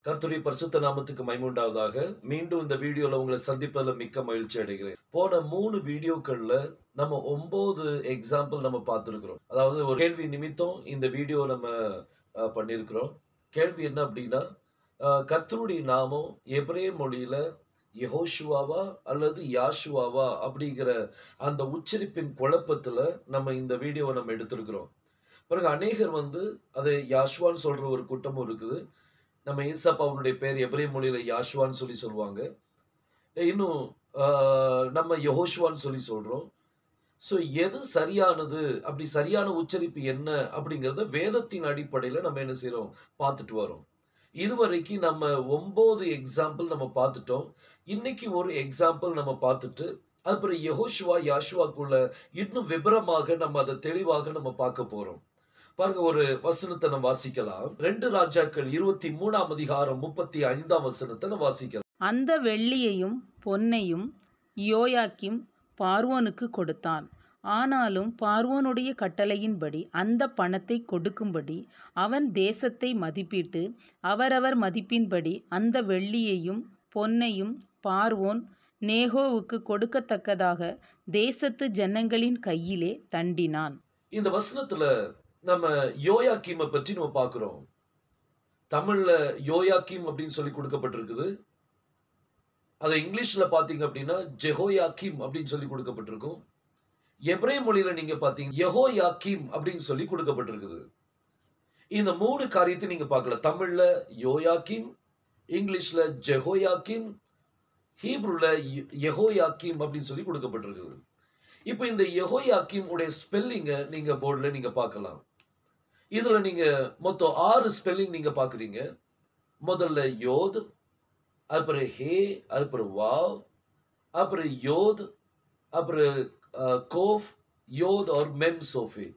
கர்த்தருடைய பரிசுத்த நாமத்துக்கு மகிமை உண்டாவதாக. மீண்டும் இந்த வீடியோல உங்களை சந்திப்பதில் மிக்க மகிழ்ச்சி அடைகிறேன். போன 3 வீடியோக்கள்ல நம்ம 9 எக்ஸாம்பிள் நம்ம பார்த்திருக்கிறோம். அதாவது ஒரு கேள்வி நிமித்தம் இந்த வீடியோ நம்ம பண்ணியிருக்கிறோம். கேள்வி என்ன அப்படின்னா, கர்த்தருடைய நாமம் எபிரேய மொழியில யெகோஷுவாவா அல்லது யாஷுவாவா அப்படிங்கிற அந்த உச்சரிப்பின் குழப்பத்துல நம்ம இந்த வீடியோவை நம்ம எடுத்திருக்கிறோம். பிறகு அநேகர் அதை யாஷுவான்னு சொல்ற ஒரு கூட்டமும் இருக்குது. நம்ம ஏசப்பாவுடைய பேர் எபிரேய மொழியில யாஷுவான்னு சொல்லுவாங்க. இன்னும் நம்ம யெகோஷுவான்னு சொல்றோம். ஸோ எது சரியானது, அப்படி சரியான உச்சரிப்பு என்ன அப்படிங்கிறத வேதத்தின் அடிப்படையில நம்ம என்ன செய்றோம், பார்த்துட்டு வரோம். இதுவரைக்கும் நம்ம 9 எக்ஸாம்பிள் நம்ம பார்த்துட்டோம். இன்னைக்கு ஒரு எக்ஸாம்பிள் நம்ம பார்த்துட்டு அதுக்கப்புறம் யெகோஷுவா யாஷுவாக்குள்ள இன்னும் விபரமாக நம்ம அதை தெளிவாக நம்ம பார்க்க போறோம். பாருங்க, ஒரு வசனத்தை நம்ம வாசிக்கலாம். 2 ராஜாக்கள் 23ஆம் அதிகாரம் 35ஆம் வசனத்தை நம்ம வாசிக்கலாம். அந்த வெள்ளியையும் பொன்னையும் யோயாக்கீம் பார்வோனுக்கு கொடுத்தான். ஆனாலும் பார்வோனுடைய கட்டளையின்படி அந்த பணத்தை கொடுக்கும்படி அவன் தேசத்தை மதிப்பிட்டு அவரவர் மதிப்பின்படி அந்த வெள்ளியையும் பொன்னையும் பார்வோன் நேகோவுக்கு கொடுக்கத்தக்கதாக தேசத்து ஜனங்களின் கையிலே தண்டினான். இந்த வசனத்துல நம்ம யோயாக்கீமை பற்றி நம்ம பார்க்கிறோம். தமிழ்ல யோயாக்கீம் அப்படின்னு சொல்லி கொடுக்கப்பட்டிருக்குது. அதை இங்கிலீஷ்ல பாத்தீங்க அப்படின்னா ஜெகோயாக்கீம் அப்படின்னு சொல்லி கொடுக்கப்பட்டிருக்கும். எபிரேய மொழியில நீங்க பாத்தீங்க யெகோயாக்கீம் அப்படின்னு சொல்லி கொடுக்கப்பட்டிருக்குது. இந்த 3 காரியத்தை நீங்க பார்க்கலாம். தமிழ்ல யோயாக்கீம், இங்கிலீஷ்ல ஜெகோயாக்கீம், ஹீப்ருல யெகோயாக்கீம் அப்படின்னு சொல்லி கொடுக்கப்பட்டிருக்குது. இப்போ இந்த யெகோயாக்கீம் உடைய ஸ்பெல்லிங்கை நீங்க போர்டுல நீங்க பார்க்கலாம். இதுல நீங்க மொத்தம் 6 ஸ்பெல்லிங் நீங்க பாக்குறீங்க. முதல்ல யோத், அப்புறம் ஹே, அப்புறம் வாவ், அப்புறம் யோத், அப்புறம் கோஃப், யோத் और மெம் சோஃபி.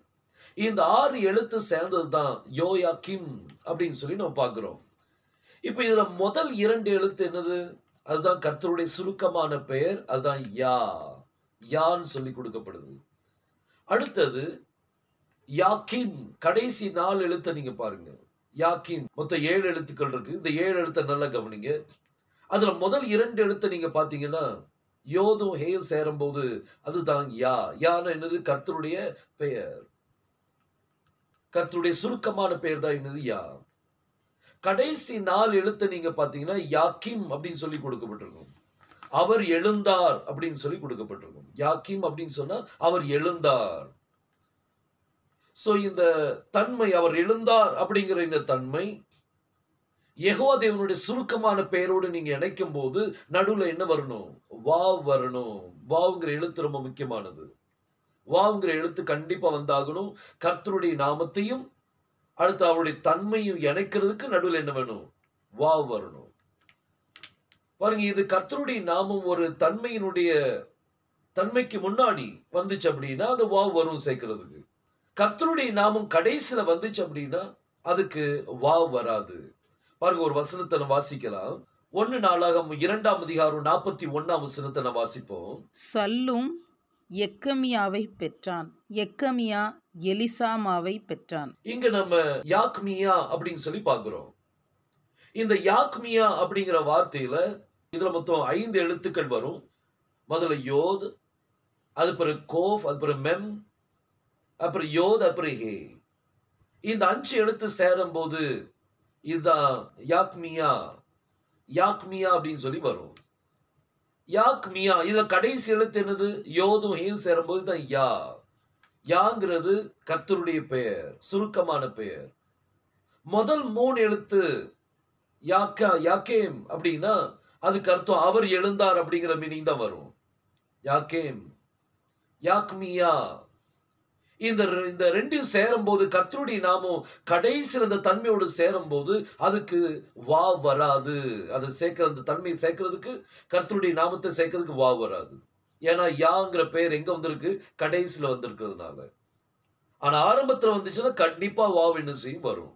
இந்த 6 எழுத்து சேர்ந்தது தான் யோயாக்கீம் அப்படின்னு சொல்லி நம்ம பார்க்கிறோம். இப்போ இதுல முதல் 2 எழுத்து என்னது? அதுதான் கர்த்தருடைய சுருக்கமான பெயர். அதுதான் யான்னு சொல்லி கொடுக்கப்படுது. அடுத்தது யாக்கீம், கடைசி 4 எழுத்தை நீங்க பாருங்க. யாக்கீம் மொத்தம் 7 எழுத்துக்கள் இருக்கு. இந்த 7 எழுத்தை நல்லா கவனிங்க. அதுல முதல் 2 எழுத்தை நீங்க பாத்தீங்கன்னா யோதும் ஹேயும் சேரும் போது அதுதான் யான்னு என்னது? கர்த்தருடைய பெயர், கர்த்தருடைய சுருக்கமான பெயர் தான் என்னது? யா. கடைசி 4 எழுத்தை நீங்க பாத்தீங்கன்னா யாக்கீம் அப்படின்னு சொல்லி கொடுக்கப்பட்டிருக்கும். அவர் எழுந்தார் அப்படின்னு சொல்லி கொடுக்கப்பட்டிருக்கும். யாக்கீம் அப்படின்னு சொன்னா அவர் எழுந்தார். சோ இந்த தன்மை, அவர் எழுந்தார் அப்படிங்கிற இந்த தன்மை யெகோவா தேவனுடைய சுருக்கமான பெயரோடு நீங்க இணைக்கும் போது நடுவுல என்ன வரணும்? வாவ் வரணும். வாவுங்கிற எழுத்து ரொம்ப முக்கியமானது. வாவுங்கிற எழுத்து கண்டிப்பா வந்தாகணும். கர்த்தருடைய நாமத்தையும் அடுத்து அவருடைய தன்மையும் இணைக்கிறதுக்கு நடுவில் என்ன வேணும்? வாவ் வரணும். பாருங்க, இது கர்த்தருடைய நாமம் ஒரு தன்மைக்கு முன்னாடி வந்துச்சு அப்படின்னா அது வாவ் வரும் சேர்க்கிறதுக்கு. கர்த்தருடைய நாமம் கடைசியில வந்துச்சு அப்படின்னா அதுக்கு வாவ் வராது. பாருங்க, ஒரு வசனத்தை நம்ம வாசிக்கலாம். 1 நாளாகமம் 2ஆம் அதிகாரம் 41ஆம் வசனத்தை நம்ம வாசிப்போம். சல்லூம் எக்கமியாவை பெற்றான். எக்கமியா எலிசாமாவை பெற்றான். இங்க நம்ம யாக்மியா அப்படின்னு சொல்லி பார்க்கிறோம். இந்த யாக்மியா அப்படிங்கிற வார்த்தையில இதுல மொத்தம் 5 எழுத்துக்கள் வரும். முதல்ல யோத், அது பிறகு கோஃப், அது பிறகு மெம், அப்புறம் யோத், அப்புறம் ஹே. இந்த 5 எழுத்து சேரும் போது இதுதான் யாக்மியா. யாக்மியா அப்படின்னு சொல்லி வரும். யாக்மியா இதுல கடைசி எழுத்து என்னது? யோதும் ஹேயும் சேரும்போது தான் யாங்கிறது கர்த்தருடைய பெயர், சுருக்கமான பெயர். முதல் 3 எழுத்து யாக்கேம் அப்படின்னா அதுக்கு அர்த்தம் அவர் எழுந்தார் அப்படிங்கிற மீனிங் தான் வரும். யாக்கேம், யாக்மியா. இந்த 2 சேரும் போது கர்த்தருடைய நாமம் கடைசியில் அந்த தன்மையோடு சேரும் போது அதுக்கு வா வராது. அதை சேர்க்கிற அந்த தன்மையை சேர்க்கிறதுக்கு, கர்த்தருடைய நாமத்தை சேர்க்கிறதுக்கு வா வராது. ஏன்னா யாங்கிற பெயர் எங்க வந்திருக்கு? கடைசியில வந்திருக்கிறதுனால. ஆனா ஆரம்பத்துல வந்துச்சுன்னா கண்டிப்பா வாவ் என்ன செய்யும்? வரும்.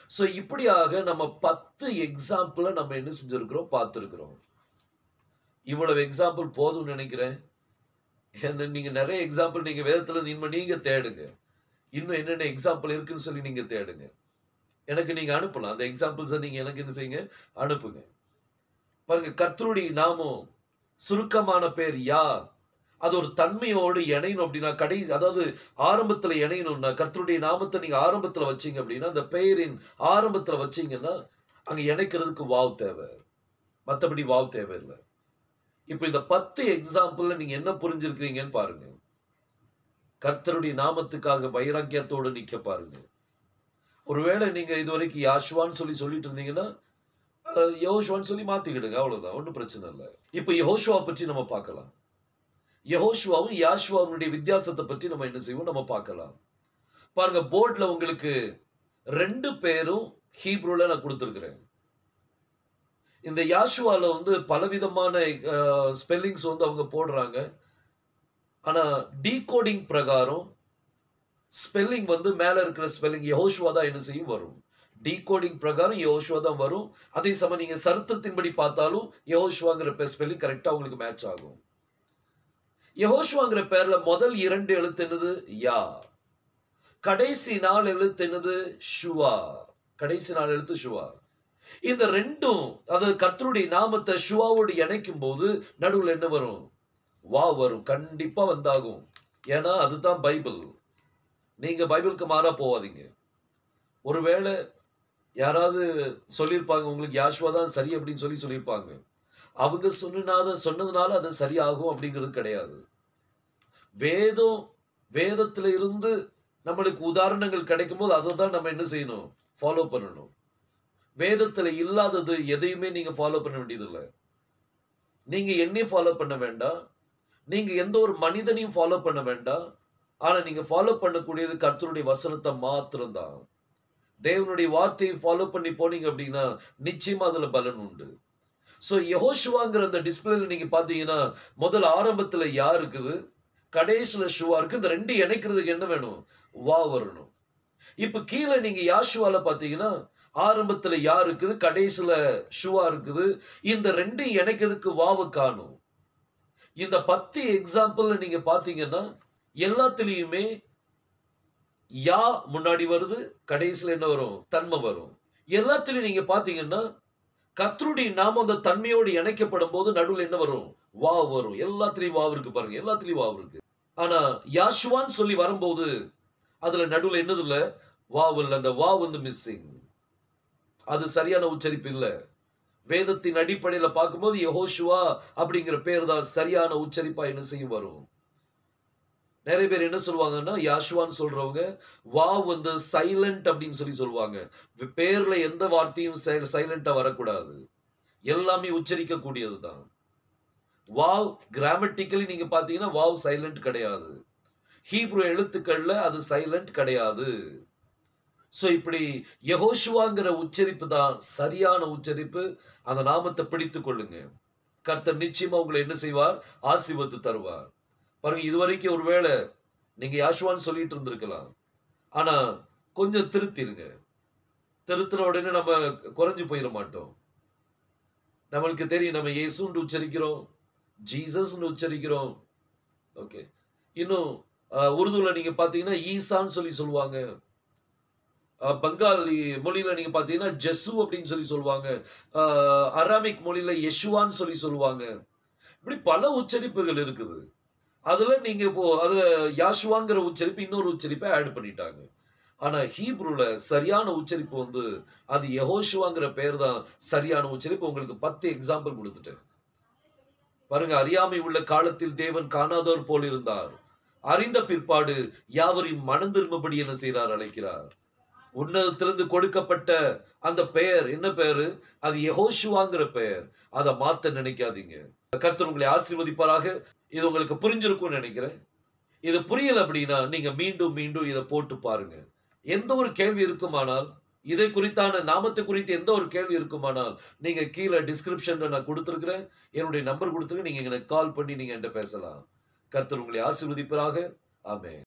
சோ இப்படியாக நம்ம 10 எக்ஸாம்பிள நம்ம என்ன செஞ்சிருக்கிறோம்? பார்த்திருக்கிறோம். இவ்வளவு எக்ஸாம்பிள் போதும்னு நினைக்கிறேன். நீங்க நிறைய எக்ஸாம்பிள் நீங்க வேதத்துல நீங்க தேடுங்க. இன்னும் என்னென்ன எக்ஸாம்பிள் இருக்குன்னு சொல்லி நீங்க தேடுங்க. எனக்கு நீங்க அனுப்பலாம். அந்த எக்ஸாம்பிள்ஸை நீங்க எனக்கு என்ன செய்யுங்க, அனுப்புங்க. பாருங்க, கர்த்தருடைய நாமம் சுருக்கமான பேர் யா. அது ஒரு தன்மையோடு இணையணும் அப்படின்னா, அதாவது ஆரம்பத்துல இணையணும்னா, கர்த்தருடைய நாமத்தை நீங்க ஆரம்பத்துல வச்சீங்க அப்படின்னா, அந்த பெயரின் ஆரம்பத்துல வச்சீங்கன்னா அங்க இணைக்கிறதுக்கு வாவ் தேவை, மற்றபடி வாவ் தேவையில்லை. இப்ப இந்த 10 எக்ஸாம்பிள்ல நீங்க என்ன புரிஞ்சிருக்கிறீங்கன்னு பாருங்க. கர்த்தருடைய நாமத்துக்காக வைராக்கியத்தோடு நிக்க பாருங்க. ஒருவேளை நீங்க இதுவரைக்கும் யாஷுவான்னு சொல்லிட்டு இருந்தீங்கன்னா யெகோஷுவான்னு சொல்லி மாத்திக்கிடுங்க, அவ்வளவுதான், ஒன்றும் பிரச்சனை இல்லை. இப்ப யெகோஷுவா பற்றி நம்ம பார்க்கலாம். யெகோஷுவாவும் யாஷுவாவுடைய வித்தியாசத்தை பற்றி நம்ம என்ன செய்வோம், நம்ம பார்க்கலாம். பாருங்க, போர்ட்ல உங்களுக்கு 2 பேரும் ஹீப்ரூல நான் கொடுத்திருக்கிறேன். இந்த யாஷுவால பலவிதமான ஸ்பெல்லிங்ஸ் அவங்க போடுறாங்க. ஆனா டீகோடிங் பிரகாரம் ஸ்பெல்லிங் மேல இருக்கிற ஸ்பெல்லிங் யெகோஷுவா தான் என்ன செய்யும், வரும். டீகோடிங் பிரகாரம் யெகோஷுவா தான் வரும். அதே சமயம் நீங்க சரித்திரத்தின்படி பார்த்தாலும் யெகோஷுவாங்கிற ஸ்பெல்லிங் கரெக்டா உங்களுக்கு மேட்ச் ஆகும். யெகோஷுவாங்கிற பேர்ல முதல் 2 எழுத்து என்னது, யா. கடைசி 4 எழுத்து என்னது, ஷுவா. கடைசி 4 எழுத்து ஷுவா. இந்த ரெண்டும், அதாவது கர்த்தருடைய நாமத்தை ஷுவாவோடு இணைக்கும் போது நடுவில் என்ன வரும், வா வரும். கண்டிப்பா வந்தாகும். ஏன்னா அதுதான் பைபிள். நீங்க பைபிளுக்கு மாறா போவாதீங்க. ஒருவேளை யாராவது சொல்லியிருப்பாங்க, உங்களுக்கு யாஷுவா தான் சரி அப்படின்னு சொல்லியிருப்பாங்க. அவங்க சொன்னதுனால அது சரியாகும் அப்படிங்கிறது கிடையாது. வேதத்துல இருந்து நம்மளுக்கு உதாரணங்கள் கிடைக்கும் போது அதை தான் நம்ம என்ன செய்யணும், ஃபாலோ பண்ணணும். வேதத்துல இல்லாதது எதையுமே நீங்க ஃபாலோ பண்ண வேண்டியதில்லை. நீங்க என்னையும் ஃபாலோ பண்ண வேண்டாம், நீங்க எந்த ஒரு மனிதனையும் ஃபாலோ பண்ண வேண்டாம். ஆனா நீங்க ஃபாலோ பண்ணக்கூடியது கர்த்தருடைய வசனத்தை மாத்திரம்தான். தேவனுடைய வார்த்தையை ஃபாலோ பண்ணி போனீங்க அப்படின்னா நிச்சயமா அதுல பலன் உண்டு. சோ யெகோஷுவாங்கிற அந்த டிஸ்பிளேல நீங்க பாத்தீங்கன்னா முதல் ஆரம்பத்துல யா இருக்குது, கடைசியில ஷுவா இருக்கு. இந்த 2 இணைக்கிறதுக்கு என்ன வேணும், வா வரணும். இப்ப கீழே நீங்க யாஷுவால பாத்தீங்கன்னா ஆரம்பத்துல யா இருக்குது, கடைசியில ஷுவா இருக்குது. இந்த 2 இணைக்கிறதுக்கு வாவு காணும். இந்த 10 எக்ஸாம்பிள்ல நீங்க பாத்தீங்கன்னா எல்லாத்துலயுமே யா முன்னாடி வருது, கடைசியில என்ன வரும், தன்மை வரும். எல்லாத்துலயும் நீங்க பாத்தீங்கன்னா கர்த்தருடைய நாமம் அந்த தன்மையோடு இணைக்கப்படும் போது நடுவில் என்ன வரும், வா வரும். எல்லாத்துலயும் வாவு இருக்கு பாருங்க, எல்லாத்துலயும் வாவு இருக்கு. ஆனா யாஷுவான்னு சொல்லி வரும்போது அதுல நடுவில் என்னது இல்ல, வாவு இல்ல. அந்த வா மிஸ்ஸிங், அது சரியான உச்சரிப்பு இல்ல. வேதத்தின் அடிப்படையில பார்க்கும்போது யெகோஷுவா அப்படிங்கிற பேர் தான் சரியான உச்சரிப்பா என்ன செய்யும் வரும். நிறைய பேர் என்ன சொல்லுவாங்கன்னா, யாஷுவான்னு சொல்றவங்க வாவ் சைலண்ட் அப்படின்னு சொல்லுவாங்க. பேர்ல எந்த வார்த்தையும் சைலண்டா வரக்கூடாது, எல்லாமே உச்சரிக்க கூடியதுதான். வாவ் கிராமட்டிக்கலி நீங்க பாத்தீங்கன்னா வாவ் சைலண்ட் கிடையாது. ஹீப்ரு எழுத்துக்கள்ல அது சைலண்ட் கிடையாது. சோ இப்படி யெகோஷுவாங்கிற உச்சரிப்பு தான் சரியான உச்சரிப்பு. அந்த நாமத்தை பிடித்துக் கொள்ளுங்க. கர்த்தர் நிச்சயமா உங்களை என்ன செய்வார், ஆசீர்வதித்து தருவார். பாருங்க, இதுவரைக்கும் ஒருவேளை நீங்க யாஷுவான்னு சொல்லிட்டு இருந்திருக்கலாம். ஆனா கொஞ்சம் திருத்திருங்க. திருத்தின உடனே நம்ம குறைஞ்சு போயிட மாட்டோம். நம்மளுக்கு தெரியும், நம்ம இயேசுன்னு உச்சரிக்கிறோம், ஜீசஸ்ன்னு உச்சரிக்கிறோம். ஓகே, இன்னும் உருதுல நீங்க பாத்தீங்கன்னா ஈசான்னு சொல்லுவாங்க. பங்காளி மொழியில நீங்க பாத்தீங்கன்னா ஜெசு அப்படின்னு சொல்லுவாங்க. அராமிக் மொழியில யெஷுவான்னு சொல்லுவாங்க. இப்படி பல உச்சரிப்புகள் இருக்குது. அதுல நீங்க அதுல யாஷுவாங்கிற உச்சரிப்பு இன்னொரு உச்சரிப்பை ஆட் பண்ணிட்டாங்க. ஆனா ஹீப்ருல சரியான உச்சரிப்பு அது யெகோஷுவாங்கிற பேர் தான் சரியான உச்சரிப்பு. உங்களுக்கு 10 எக்ஸாம்பிள் கொடுத்துட்டேன். பாருங்க, அறியாமை உள்ள காலத்தில் தேவன் காணாதோர் போல் இருந்தார், அறிந்த பிற்பாடு யாவரையும் மனம் திரும்பபடி என்ன செய்கிறார், அழைக்கிறார். உன்னதத்திலிருந்து கொடுக்கப்பட்ட அந்த பெயர் என்ன பெயரு, அது யெகோஷுவாங்கிற பெயர். அதை மாத்த நினைக்காதீங்க. கர்த்தர் உங்களை ஆசீர்வதிப்பாராக. இது உங்களுக்கு புரிஞ்சிருக்கும்னு நினைக்கிறேன். இது புரியல அப்படின்னா நீங்க மீண்டும் மீண்டும் இதை போட்டு பாருங்க. எந்த ஒரு கேள்வி இருக்குமானால், இதை குறித்தான நாமத்தை குறித்து எந்த ஒரு கேள்வி இருக்குமானால் நீங்க கீழே டிஸ்கிரிப்ஷன்ல நான் கொடுத்திருக்கிறேன், என்னுடைய நம்பர் கொடுத்துருக்கேன். நீங்க எனக்கு கால் பண்ணி நீங்க என்கிட்ட பேசலாம். கர்த்தர் உங்களை ஆசீர்வதிப்பாராக. ஆமென்.